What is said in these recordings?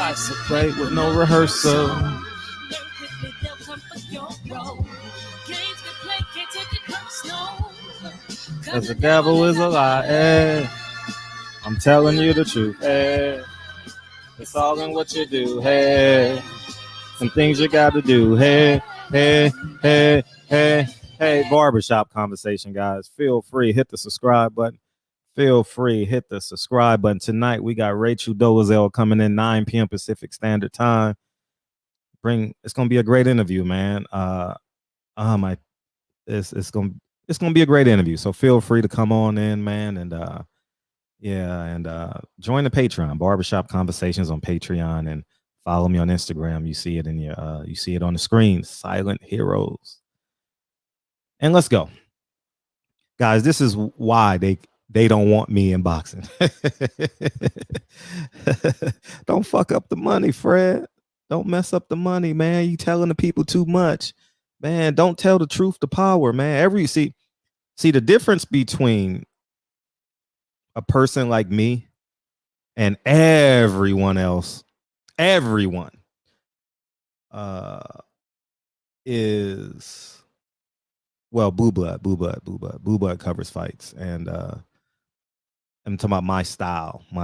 twice a plate with no rehearsal. Cause the devil is a lie. Hey, I'm telling you the truth. Hey, it's all in what you do. Hey, some things you gotta do. Hey, hey, hey, hey, hey. Barbershop conversation, guys. Feel free, hit the subscribe button. Feel free, hit the subscribe button. Tonight we got Rachel Dolezal coming in 9 p.m. Pacific Standard Time. It's gonna be a great interview, man. It's gonna be a great interview. So feel free to come on in, man, and join the Patreon, Barbershop Conversations on Patreon, and follow me on Instagram. You see it in your you see it on the screen, Silent Heroes. And let's go. Guys, this is why they don't want me in boxing. Don't fuck up the money, Fred. Don't mess up the money, man. You telling the people too much. Man, don't tell the truth to power, man. See the difference between a person like me and everyone else, everyone, is, well, Blue Blood covers fights, and I'm talking about my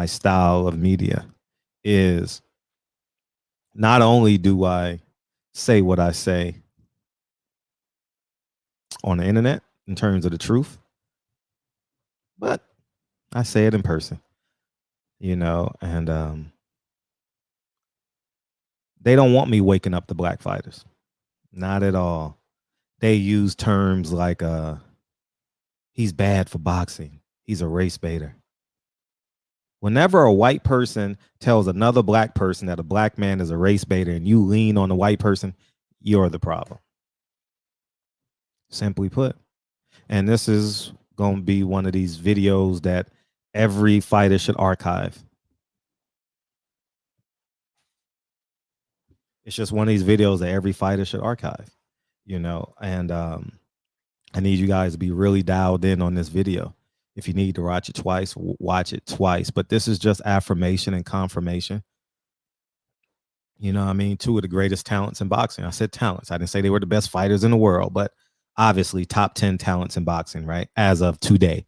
style of media is not only do I say what I say on the internet in terms of the truth, but I say it in person, and they don't want me waking up the black fighters. Not at all. They use terms like he's bad for boxing. He's a race baiter. Whenever a white person tells another black person that a black man is a race baiter and you lean on the white person, you're the problem. Simply put. And this is going to be one of these videos that every fighter should archive. It's just one of these videos that every fighter should archive, and I need you guys to be really dialed in on this video. If you need to watch it twice, watch it twice. But this is just affirmation and confirmation. You know what I mean? Two of the greatest talents in boxing. I said talents. I didn't say they were the best fighters in the world, but obviously top 10 talents in boxing, right? As of today.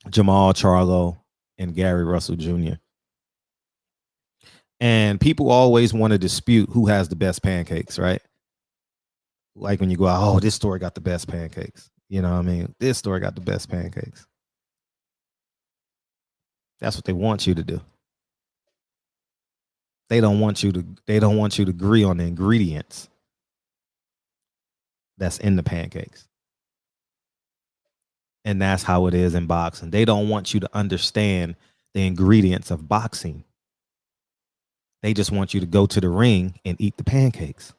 Jermall, Charlo, and Gary Russell Jr. And people always want to dispute who has the best pancakes, right? Like when you go, oh, this store got the best pancakes. You know what I mean? This store got the best pancakes. That's what they want you to do. They don't want you to agree on the ingredients that's in the pancakes. And that's how it is in boxing. They don't want you to understand the ingredients of boxing. They just want you to go to the ring and eat the pancakes.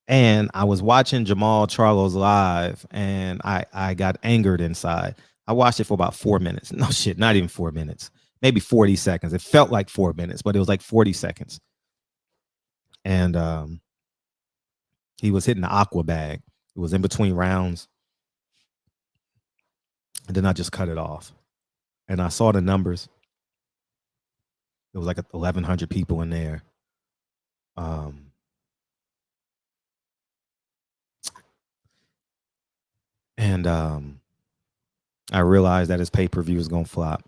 And I was watching Jermall Charlo's live, and I got angered inside. I watched it for about 4 minutes. No shit, not even 4 minutes. Maybe 40 seconds. It felt like 4 minutes, but it was like 40 seconds. And he was hitting the aqua bag. It was in between rounds. And then I just cut it off. And I saw the numbers. It was like 1,100 people in there. And I realized that his pay-per-view is going to flop.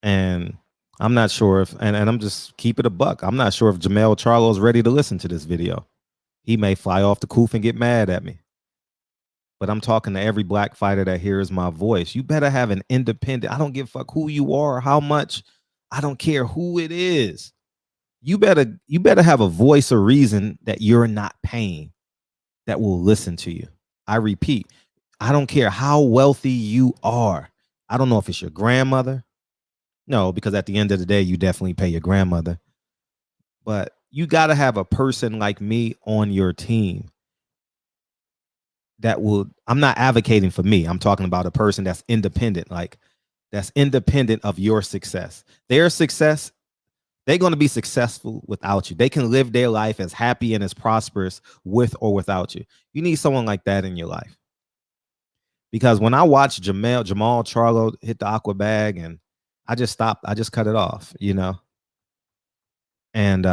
And I'm not sure if, and I'm just keep it a buck. I'm not sure if Jermall Charlo is ready to listen to this video. He may fly off the coof and get mad at me. But I'm talking to every black fighter that hears my voice. You better have an independent. I don't give a fuck who you are, how much. I don't care who it is. You better have a voice or reason that you're not paying that will listen to you. I repeat, I don't care how wealthy you are. I don't know if it's your grandmother. No, because at the end of the day, you definitely pay your grandmother. But you got to have a person like me on your team that will, I'm not advocating for me. I'm talking about a person that's independent, like that's independent of your success. Their success, they're going to be successful without you. They can live their life as happy and as prosperous with or without you. You need someone like that in your life. Because when I watch Jermall Charlo hit the aqua bag and I just stopped. I just cut it off, you know. And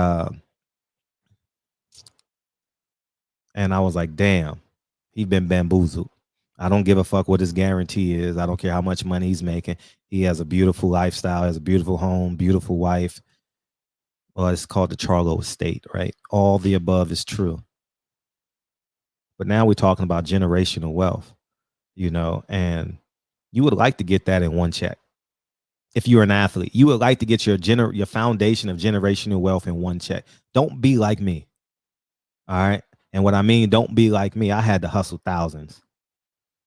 and I was like, damn, he's been bamboozled. I don't give a fuck what his guarantee is. I don't care how much money he's making. He has a beautiful lifestyle, has a beautiful home, beautiful wife. Well, it's called the Charlo estate, right? All the above is true. But now we're talking about generational wealth, you know, and you would like to get that in one check. If you're an athlete, you would like to get your foundation of generational wealth in one check. Don't be like me. All right. And what I mean, don't be like me. I had to hustle thousands.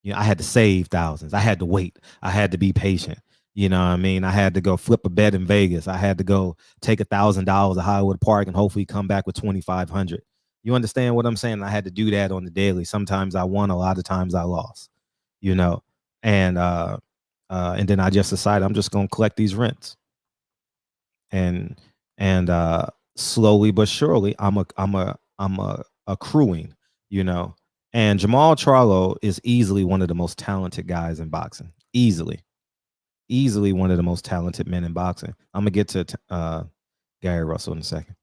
You know, I had to save thousands. I had to wait. I had to be patient. You know what I mean? I had to go flip a bed in Vegas. I had to go take $1,000 to Hollywood Park and hopefully come back with 2,500. You understand what I'm saying? I had to do that on the daily. Sometimes I won, a lot of times I lost. You know, and then I just decided I'm just gonna collect these rents, and slowly but surely I'm accruing. You know, and Jermall Charlo is easily one of the most talented guys in boxing. Easily one of the most talented men in boxing. I'm gonna get to Gary Russell in a second,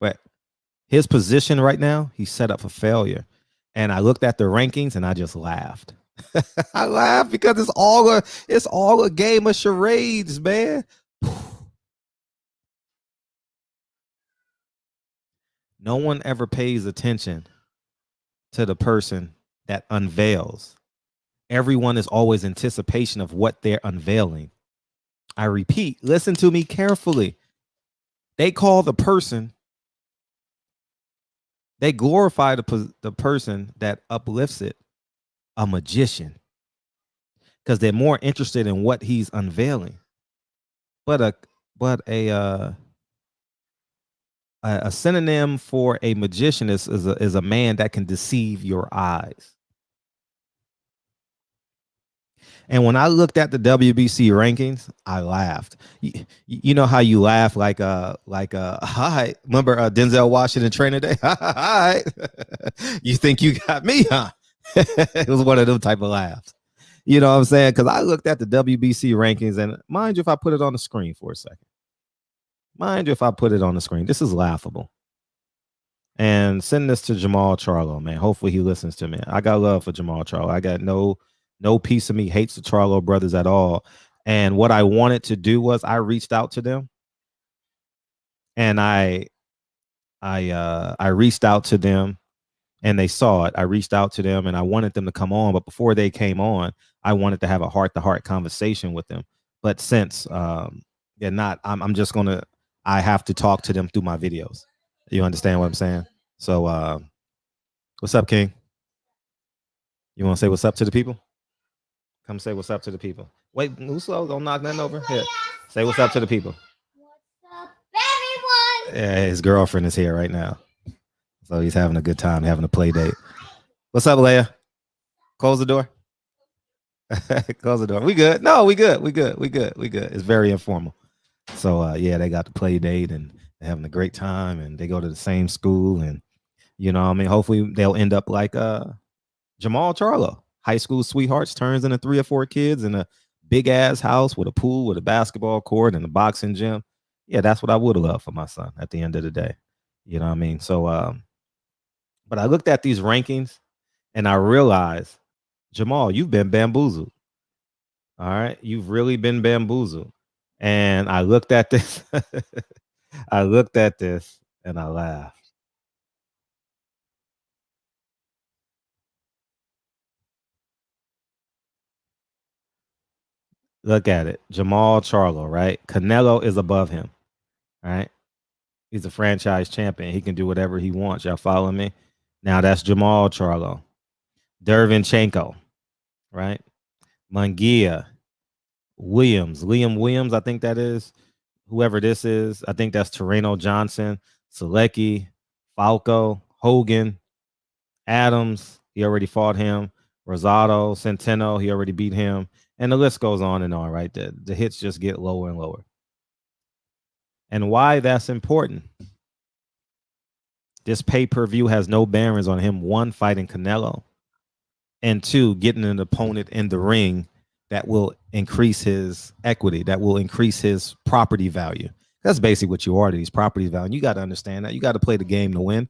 but his position right now, he's set up for failure. And I looked at the rankings and I just laughed. I laughed because it's all a game of charades, man. No one ever pays attention to the person that unveils. Everyone is always anticipation of what they're unveiling. I repeat, listen to me carefully. They call the person, they glorify the person that uplifts it a magician, because they're more interested in what he's unveiling. But a synonym for a magician is a man that can deceive your eyes. And when I looked at the WBC rankings, I laughed. You know how you laugh like hi. Remember Denzel Washington Training Day? Hi. You think you got me, huh? It was one of them type of laughs. You know what I'm saying? Because I looked at the WBC rankings, and mind you, if I put it on the screen for a second. Mind you, if I put it on the screen, this is laughable. And send this to Jermall Charlo, man. Hopefully he listens to me. I got love for Jermall Charlo. I got no piece of me hates the Charlo brothers at all. And what I wanted to do was I reached out to them, and I reached out to them, and they saw it. I reached out to them, and I wanted them to come on, but before they came on, I wanted to have a heart-to-heart conversation with them. But since they're not, I'm just gonna. I have to talk to them through my videos. You understand what I'm saying? So, what's up, King? You want to say what's up to the people? Come say what's up to the people. Wait, move slow. Don't knock nothing over. Here, say what's up to the people. What's up, everyone? Yeah, his girlfriend is here right now, so he's having a good time, having a play date. What's up, Leia? Close the door. Close the door. We good? No, we good. We good. We good. We good. It's very informal. So yeah, they got the play date and they're having a great time, and they go to the same school, and you know, I mean, hopefully they'll end up like Jermall Charlo. High school sweethearts turns into 3 or 4 kids in a big ass house with a pool, with a basketball court and a boxing gym. Yeah, that's what I would have loved for my son at the end of the day. You know what I mean? So but I looked at these rankings and I realized, Jermall, you've been bamboozled. All right. You've really been bamboozled. And I looked at this. I looked at this and I laughed. Look at it. Jermall Charlo, right? Canelo is above him. Right? He's a franchise champion. He can do whatever he wants. Y'all follow me? Now that's Jermall Charlo. Dervinchenko, right? Munguia, Liam Williams, I think that is. Whoever this is, I think that's Torreno Johnson, Selecki, Falco, Hogan, Adams. He already fought him. Rosado, Centeno, he already beat him. And the list goes on and on, right? The hits just get lower and lower. And why that's important. This pay-per-view has no bearings on him, 1, fighting Canelo, and 2, getting an opponent in the ring that will increase his equity, that will increase his property value. That's basically what you are to these property value. You got to understand that. You got to play the game to win.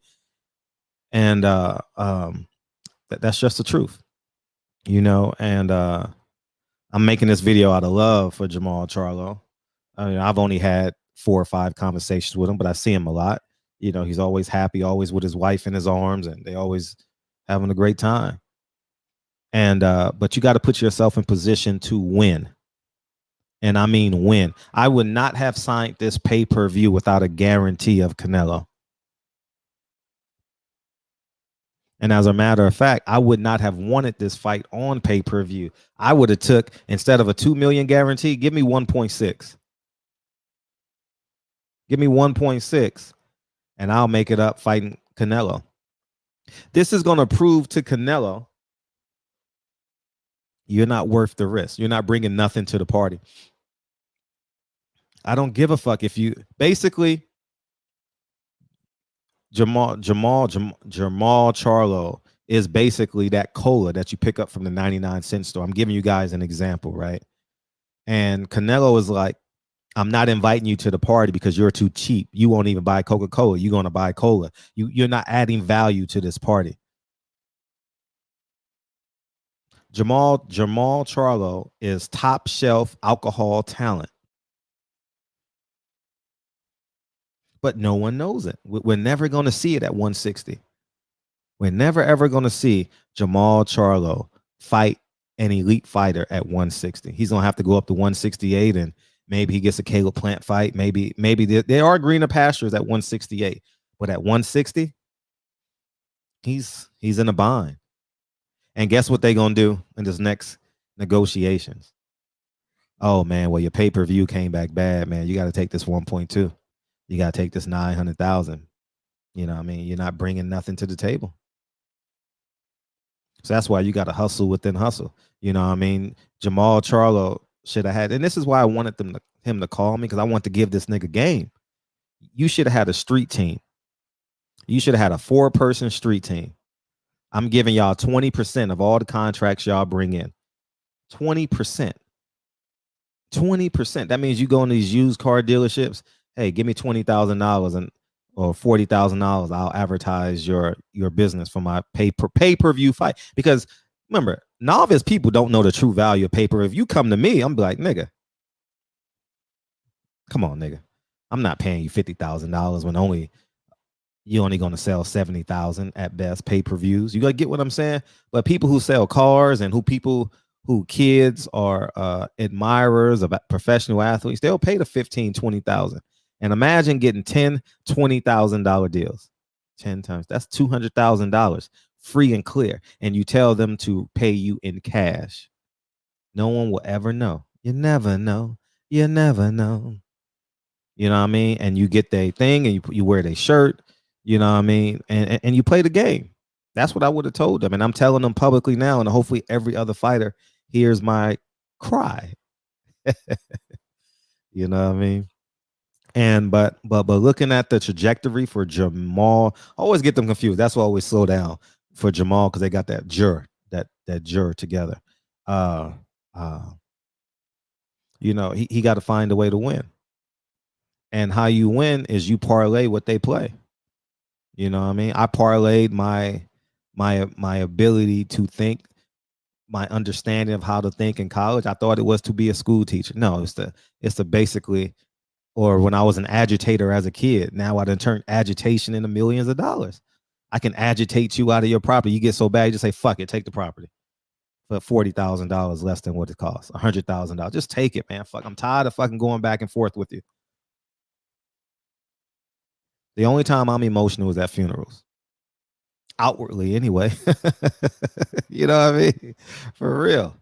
And that's just the truth, and I'm making this video out of love for Jermall Charlo. I mean, I've only had 4 or 5 conversations with him, but I see him a lot. He's always happy, always with his wife in his arms, and they always having a great time. And but you got to put yourself in position to win. And I mean win. I would not have signed this pay-per-view without a guarantee of Canelo. And as a matter of fact, I would not have wanted this fight on pay-per-view. I would have took, instead of a 2 million guarantee, give me 1.6. Give me 1.6, and I'll make it up fighting Canelo. This is going to prove to Canelo you're not worth the risk. You're not bringing nothing to the party. I don't give a fuck if you basically Jermall Charlo is basically that cola that you pick up from the 99-cent store. I'm giving you guys an example, right? And Canelo is like, I'm not inviting you to the party because you're too cheap. You won't even buy Coca-Cola. You're going to buy cola. You're not adding value to this party. Jermall Charlo is top shelf alcohol talent. But no one knows it. We're never going to see it at 160. We're never, ever going to see Jermall Charlo fight an elite fighter at 160. He's going to have to go up to 168, and maybe he gets a Caleb Plant fight. Maybe there are greener pastures at 168. But at 160, he's in a bind. And guess what they're going to do in this next negotiations? Oh, man, well, your pay-per-view came back bad, man. You got to take this 1.2. You got to take this 900,000. You know what I mean? You're not bringing nothing to the table. So that's why you got to hustle within hustle. You know what I mean? Jermall Charlo should have had, and this is why I wanted him to call me, because I want to give this nigga game. You should have had a street team. You should have had a 4-person street team. I'm giving y'all 20% of all the contracts y'all bring in. 20%. 20%. That means you go into these used car dealerships. Hey, give me $20,000 or $40,000. I'll advertise your business for my pay-per-view fight. Because remember, novice people don't know the true value of pay-per-view. If you come to me, I'm like, nigga, come on, nigga. I'm not paying you $50,000 when you're only going to sell 70,000 at best pay-per-views. You got to get what I'm saying? But people who sell cars and who kids are admirers of professional athletes, they'll pay the $15,000, $20,000. And imagine getting $10,000, $20,000 deals. 10 times. That's $200,000 free and clear. And you tell them to pay you in cash. No one will ever know. You never know. You never know. You know what I mean? And you get their thing, and you wear their shirt. You know what I mean? And you play the game. That's what I would have told them. And I'm telling them publicly now, and hopefully every other fighter hears my cry. You know what I mean? And but looking at the trajectory for Jermall, I always get them confused. That's why I always slow down for Jermall, because they got that jur together. He got to find a way to win. And how you win is you parlay what they play. You know what I mean? I parlayed my ability to think, my understanding of how to think in college. I thought it was to be a school teacher. No, it's to basically, or when I was an agitator as a kid. Now I done turned agitation into millions of dollars. I can agitate you out of your property. You get so bad, you just say, fuck it, take the property for $40,000 less than what it costs, $100,000. Just take it, man. Fuck, I'm tired of fucking going back and forth with you. The only time I'm emotional is at funerals. Outwardly, anyway. You know what I mean? For real.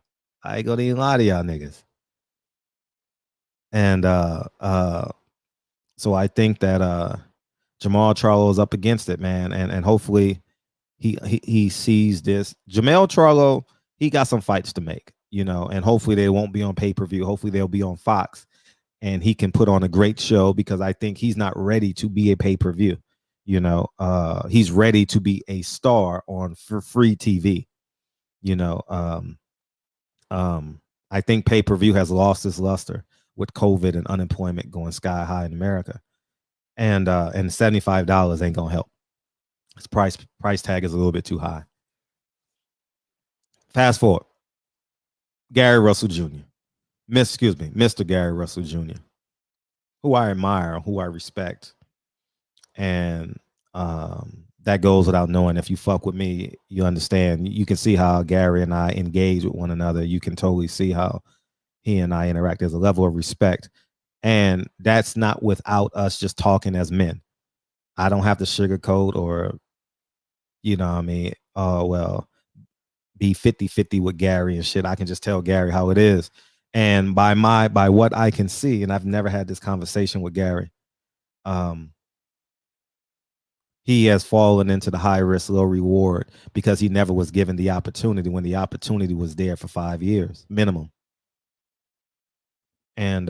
I ain't gonna even lie to y'all niggas. And so I think that Jermall Charlo is up against it, man. And hopefully he sees this. Jermall Charlo, he got some fights to make, and hopefully they won't be on pay-per-view. Hopefully they'll be on Fox. And he can put on a great show, because I think he's not ready to be a pay-per-view. He's ready to be a star for free TV. I think pay-per-view has lost its luster with COVID and unemployment going sky high in America. And $75 ain't gonna help. Its price tag is a little bit too high. Fast forward. Gary Russell Jr. Mr. Gary Russell Jr., who I admire, who I respect. And that goes without knowing. If you fuck with me, you understand. You can see how Gary and I engage with one another. You can totally see how he and I interact. There's a level of respect. And that's not without us just talking as men. I don't have to sugarcoat or, you know what I mean, well, be 50-50 with Gary and shit. I can just tell Gary how it is. And by what I can see, and I've never had this conversation with Gary, he has fallen into the high risk, low reward because he never was given the opportunity when the opportunity was there for 5 years minimum. And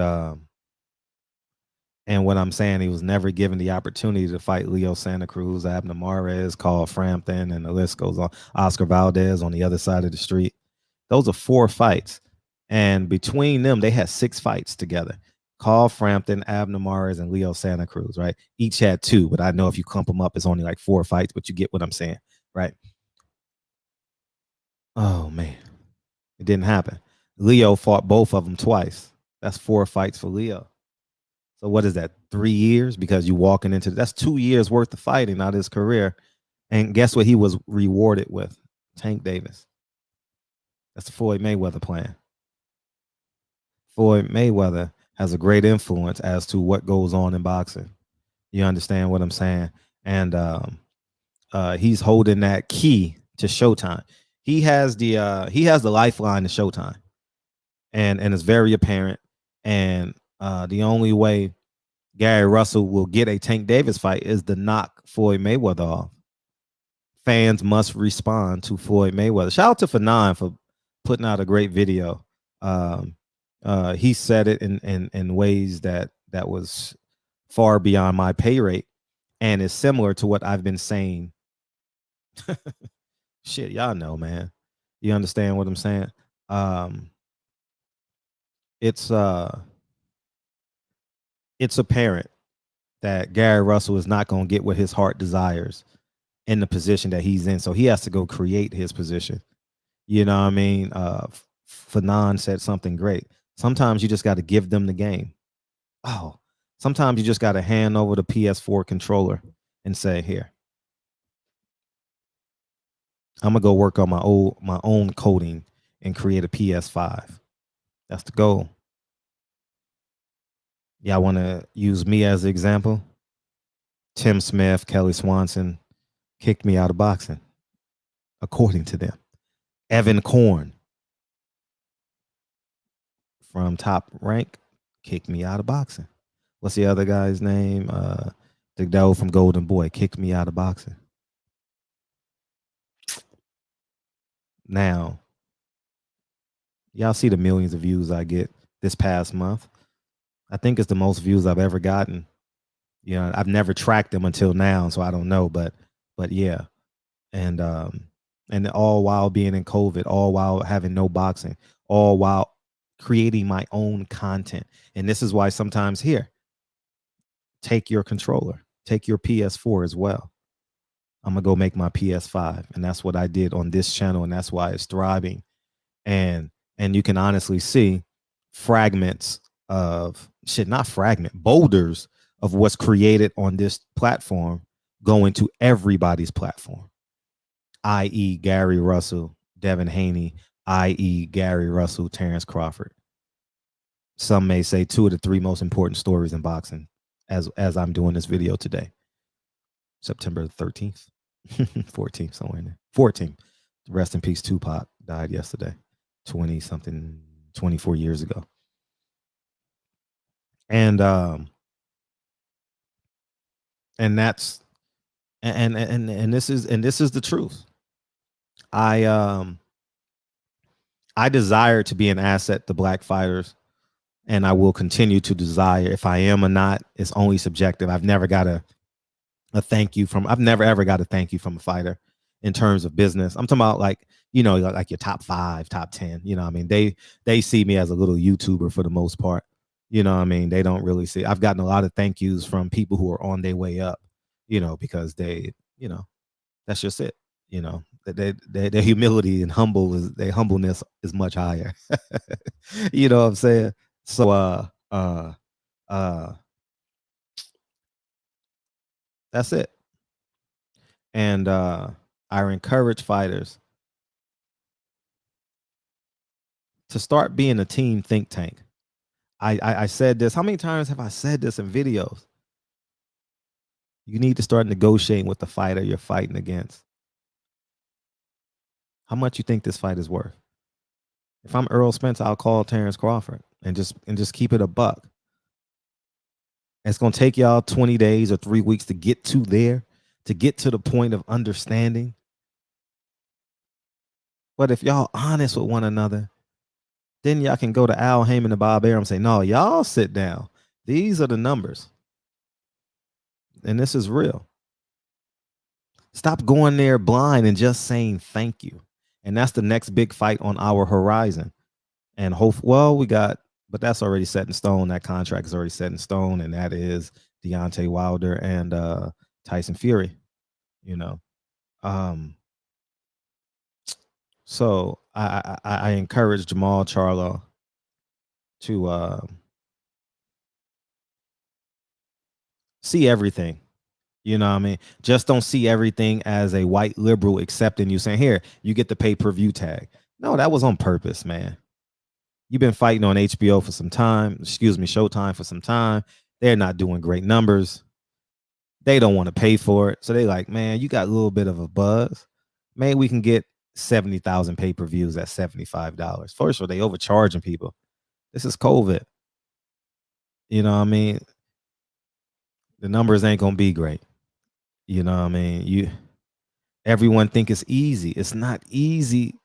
what I'm saying, he was never given the opportunity to fight Leo Santa Cruz, Abner Mares, Carl Frampton, and the list goes on. Oscar Valdez on the other side of the street. Those are 4 fights. And between them, they had 6 fights together. Carl Frampton, Abner Mares, and Leo Santa Cruz, right? Each had 2, but I know if you clump them up, it's only like 4 fights, but you get what I'm saying, right? Oh, man. It didn't happen. Leo fought both of them twice. That's 4 fights for Leo. So what is that, 3 years? Because you walking into, that's 2 years worth of fighting out of his career. And guess what he was rewarded with? Tank Davis. That's the Floyd Mayweather plan. Floyd Mayweather has a great influence as to what goes on in boxing. You understand what I'm saying? And he's holding that key to Showtime. He has the lifeline to Showtime, and it's very apparent. And the only way Gary Russell will get a Tank Davis fight is to knock Floyd Mayweather off. Fans must respond to Floyd Mayweather. Shout out to Fanon for putting out a great video. He said it in ways that was far beyond my pay rate, and is similar to what I've been saying. Shit, y'all know, man. You understand what I'm saying? It's apparent that Gary Russell is not going to get what his heart desires in the position that he's in, so he has to go create his position. You know what I mean? Fanon said something great. Sometimes you just got to give them the game. Oh, sometimes you just got to hand over the PS4 controller and say, here, I'm gonna go work on my own coding and create a PS5. That's the goal. Y'all want to use me as an example? Tim Smith, Kelly Swanson kicked me out of boxing, according to them. Evan Korn from Top Rank kicked me out of boxing. What's the other guy's name? The guy from Golden Boy kicked me out of boxing. Now, y'all see the millions of views I get this past month. I think it's the most views I've ever gotten. You know, I've never tracked them until now, so I don't know, but yeah. And all while being in COVID, all while having no boxing, all while creating my own content. And this is why sometimes here, take your controller, take your PS4 as well. I'm gonna go make my PS5, and that's what I did on this channel, and that's why it's thriving. And you can honestly see fragments of shit, not fragment, boulders of what's created on this platform going to everybody's platform, i.e. Gary Russell, Devin Haney, i.e. Gary Russell, Terrence Crawford. Some may say 2 of the 3 most important stories in boxing as I'm doing this video today. September 13th, 14th, somewhere in there. 14th. Rest in peace, Tupac died yesterday, 24 years ago. And that's and this is the truth. I desire to be an asset to Black fighters, and I will continue to desire. If I am or not, it's only subjective. I've never got a thank you from, I've never ever got a thank you from a fighter in terms of business. I'm talking about like like your top 5, top 10. I mean, they see me as a little YouTuber for the most part. I mean, they don't really see. I've gotten a lot of thank yous from people who are on their way up, because that's just it. Their humility and their humbleness is much higher. You know what I'm saying? So uh that's it. And I encourage fighters to start being a team think tank. I said this. How many times have I said this in videos? You need to start negotiating with the fighter you're fighting against. How much you think this fight is worth? If I'm Earl Spence, I'll call Terrence Crawford and just keep it a buck. It's gonna take y'all 20 days or 3 weeks to get to the point of understanding. But if y'all honest with one another, then y'all can go to Al Heyman and Bob Arum and say, no, y'all sit down. These are the numbers. And this is real. Stop going there blind and just saying thank you. And that's the next big fight on our horizon. And but that's already set in stone. That contract is already set in stone, and that is Deontay Wilder and Tyson Fury. So I encourage Jermall Charlo to see everything. You know what I mean? Just don't see everything as a white liberal accepting you saying, here, you get the pay-per-view tag. No, that was on purpose, man. You've been fighting on HBO for some time, Showtime for some time. They're not doing great numbers. They don't want to pay for it. So they like, man, you got a little bit of a buzz. Maybe we can get 70,000 pay-per-views at $75. First of all, they overcharging people. This is COVID. You know what I mean? The numbers ain't gonna be great. You know what I mean? Everyone think it's easy. It's not easy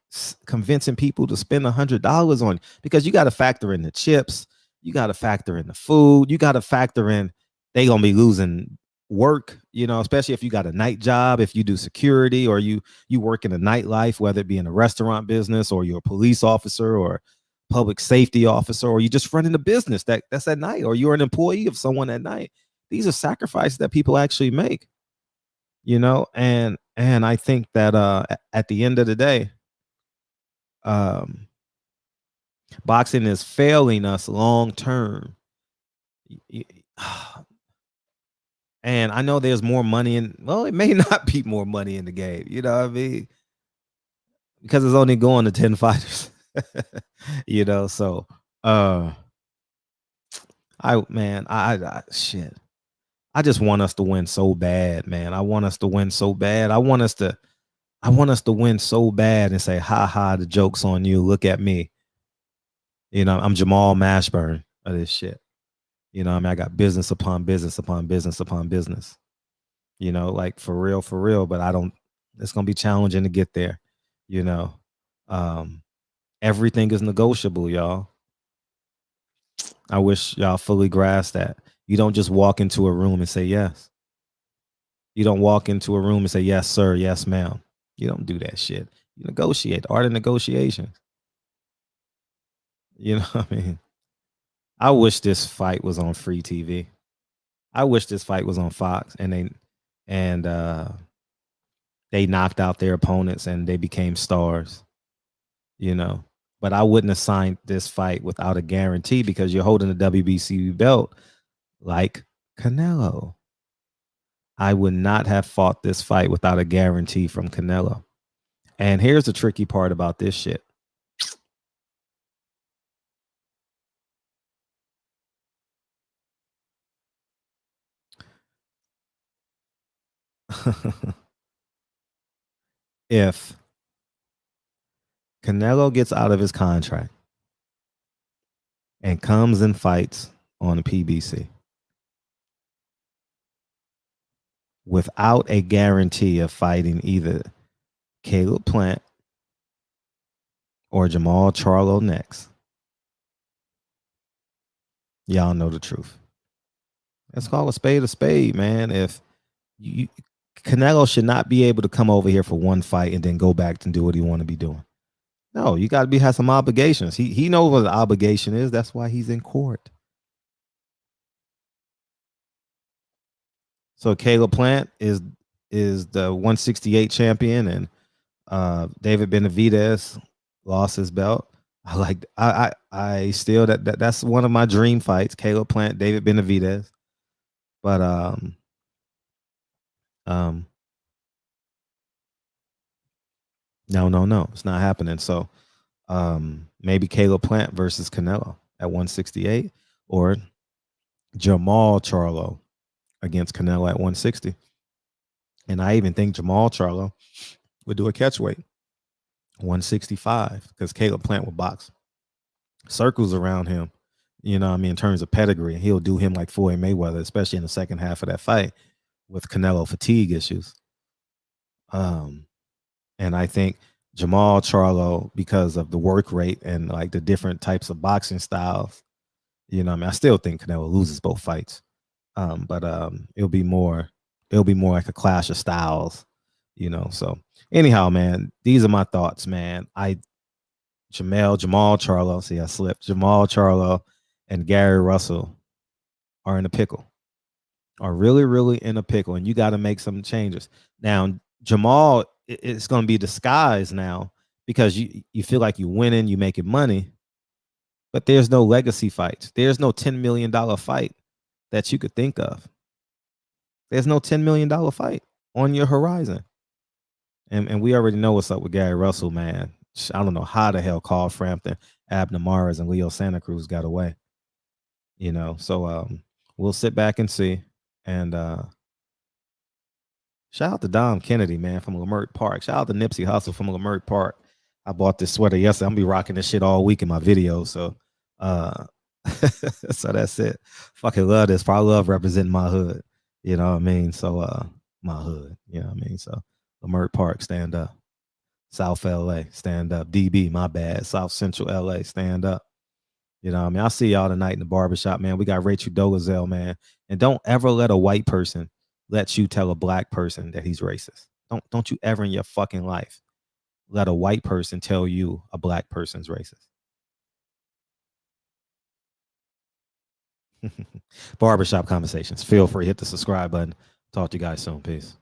convincing people to spend $100 on, because you got to factor in the chips, you got to factor in the food, you got to factor in they gonna be losing work, especially if you got a night job, if you do security or you work in the nightlife, whether it be in a restaurant business or you're a police officer or public safety officer, or you just running a business that's at night, or you're an employee of someone at night. These are sacrifices that people actually make. And I think that at the end of the day, boxing is failing us long term. And I know there's more money it may not be more money in the game, you know what I mean? Because it's only going to 10 fighters. So shit. I just want us to win so bad, man. I want us to win so bad. I want us to win so bad and say, ha ha, the joke's on you. Look at me. I'm Jamal Mashburn of this shit. I got business upon business upon business upon business. Like for real. But it's gonna be challenging to get there. Everything is negotiable, y'all. I wish y'all fully grasp that. You don't just walk into a room and say yes. You don't walk into a room and say, yes, sir, yes, ma'am. You don't do that shit. You negotiate. The art of negotiation. You know what I mean? I wish this fight was on free TV. I wish this fight was on Fox and they knocked out their opponents and they became stars. But I wouldn't have signed this fight without a guarantee, because you're holding the WBC belt like Canelo. I would not have fought this fight without a guarantee from Canelo. And here's the tricky part about this shit. If Canelo gets out of his contract and comes and fights on the PBC without a guarantee of fighting either Caleb Plant or Jermall Charlo next, y'all know the truth. Let's call a spade, man. If Canelo should not be able to come over here for one fight and then go back and do what he want to be doing. No, you got to be have some obligations. He knows what the obligation is. That's why he's in court. So Caleb Plant is the 168 champion, and David Benavidez lost his belt. I still that's one of my dream fights. Caleb Plant, David Benavidez, but um no, it's not happening. So maybe Caleb Plant versus Canelo at 168, or Jermall Charlo against Canelo at 160. And I even think Jermall Charlo would do a catchweight 165 because Caleb Plant will box circles around him. You know what I mean? In terms of pedigree, he'll do him like Floyd Mayweather, especially in the second half of that fight with Canelo fatigue issues. And I think Jermall Charlo, because of the work rate and like the different types of boxing styles, you know what I mean? I still think Canelo loses both fights. But it'll be more like a clash of styles, you know. So anyhow, man, these are my thoughts, man. Jamal Charlo, see I slipped. Jamal Charlo and Gary Russell are in a pickle. Are really, really in a pickle, and you got to make some changes. Now, Jamal, it's going to be disguised now because you feel like you're winning, you're making money, but there's no legacy fights. There's no $10 million fight that you could think of. There's no $10 million fight on your horizon. And we already know what's up with Gary Russell, man. I don't know how the hell Carl Frampton, Abner Mares, and Leo Santa Cruz got away. You know, so we'll sit back and see. And shout out to Dom Kennedy, man, from Leimert Park. Shout out to Nipsey Hussle from Leimert Park. I bought this sweater yesterday. I'm gonna be rocking this shit all week in my videos. So so that's it. Fucking love this. I love representing my hood. You know what I mean? So my hood, you know what I mean? So Leimert Park, stand up. South LA, stand up. DB, my bad. South Central LA, stand up. You know what I mean? I'll see y'all tonight in the barbershop, man. We got Rachel Dolezal, man. And don't ever let a white person let you tell a black person that he's racist. Don't you ever in your fucking life let a white person tell you a black person's racist. Barbershop Conversations. Feel free, hit the subscribe button. Talk to you guys soon. Peace.